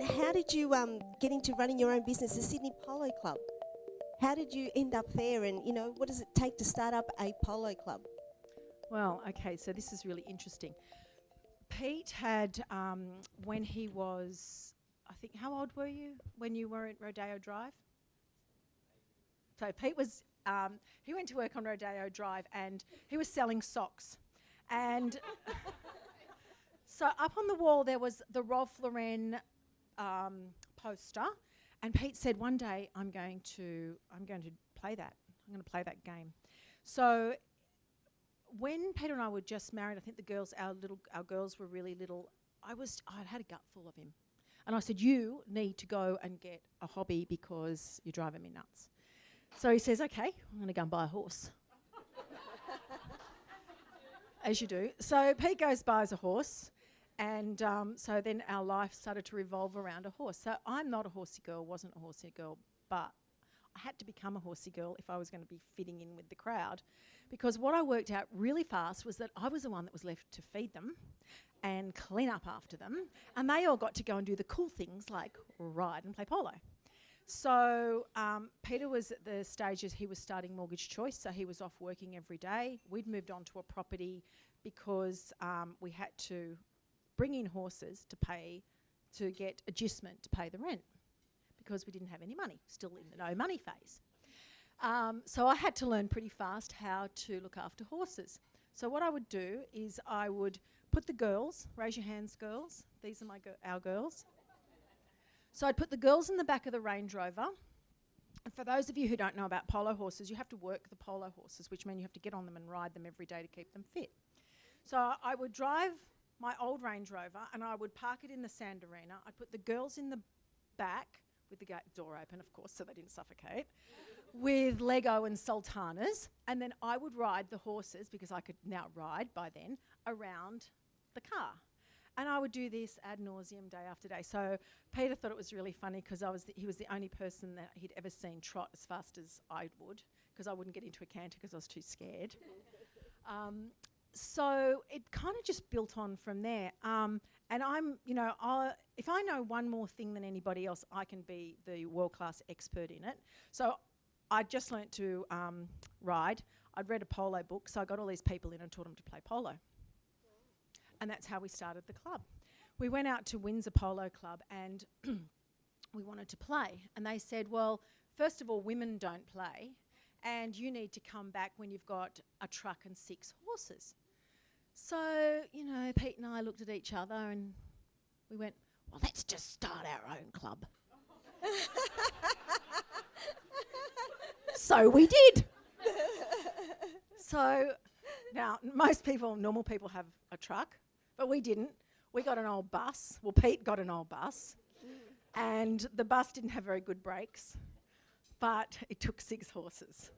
And how did you get into running your own business, the Sydney Polo Club? How did you end up there, and, you know, what does it take to start up a polo club? Well, okay, so this is really interesting. Pete had, when he was, I think, how old were you when you were at Rodeo Drive? So Pete was, he went to work on Rodeo Drive and he was selling socks. And so up on the wall there was the Rolf Lauren poster, and Pete said, one day I'm going to play that. I'm going to play that game. So when Peter and I were just married, I think the girls, our girls were really little. I had a gut full of him, and I said, "You need to go and get a hobby because you're driving me nuts." So he says, "Okay, I'm going to go and buy a horse." As you do. So Pete goes buys a horse, and so then our life started to revolve around a horse. So I'm not a horsey girl, wasn't a horsey girl, but I had to become a horsey girl if I was going to be fitting in with the crowd, because what I worked out really fast was that I was the one that was left to feed them and clean up after them, and they all got to go and do the cool things like ride and play polo. So Peter was at the stages he was starting Mortgage Choice, so he was off working every day. We'd moved on to a property because we had to bring in horses to get adjustment to pay the rent, because we didn't have any money, still in the no money phase. So I had to learn pretty fast how to look after horses. So what I would do is I would put the girls, raise your hands girls, these are our girls. So I'd put the girls in the back of the Range Rover. And for those of you who don't know about polo horses, you have to work the polo horses, which means you have to get on them and ride them every day to keep them fit. So I would drive my old Range Rover and I would park it in the sand arena. I'd put the girls in the back with the door open, of course, so they didn't suffocate, with Lego and sultanas, and then I would ride the horses, because I could now ride by then, around the car. And I would do this ad nauseum day after day. So Peter thought it was really funny because he was the only person that he'd ever seen trot as fast as I would, because I wouldn't get into a canter because I was too scared. So it kind of just built on from there. And I'm, if I know one more thing than anybody else, I can be the world-class expert in it. So I just learnt to ride. I'd read a polo book, so I got all these people in and taught them to play polo. And that's how we started the club. We went out to Windsor Polo Club and we wanted to play. And they said, well, first of all, women don't play, and you need to come back when you've got a truck and 6 horses. So, Pete and I looked at each other and we went, well, let's just start our own club. So we did. So now, most people, normal people have a truck, but we didn't. We got an old bus. Well, Pete got an old bus, and the bus didn't have very good brakes, but it took 6 horses.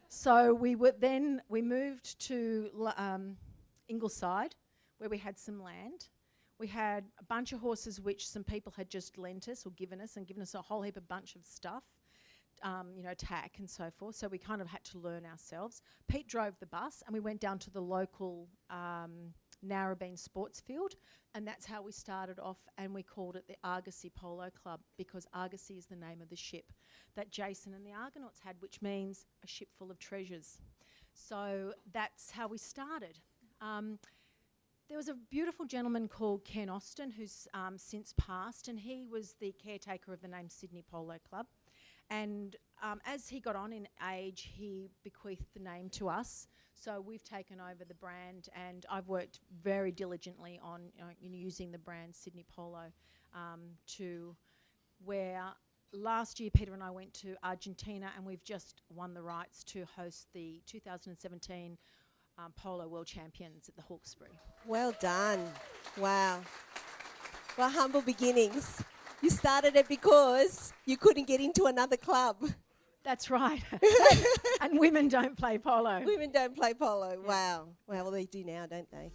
So we moved to Ingleside, where we had some land. We had a bunch of horses which some people had just lent us or given us a whole heap of bunch of stuff, tack and so forth. So we kind of had to learn ourselves. Pete drove the bus and we went down to the local Narrabeen sports field, and that's how we started off, and we called it the Argosy Polo Club, because Argosy is the name of the ship that Jason and the Argonauts had, which means a ship full of treasures. So that's how we started. There was a beautiful gentleman called Ken Austin who's since passed, and he was the caretaker of the name Sydney Polo Club. And as he got on in age, he bequeathed the name to us. So we've taken over the brand, and I've worked very diligently on using the brand Sydney Polo to where last year Peter and I went to Argentina, and we've just won the rights to host the 2017 Polo World Champions at the Hawkesbury. Well done. Wow. Well, humble beginnings. You started it because you couldn't get into another club. That's right. And women don't play polo. Women don't play polo. Yeah. Wow. Well, they do now, don't they?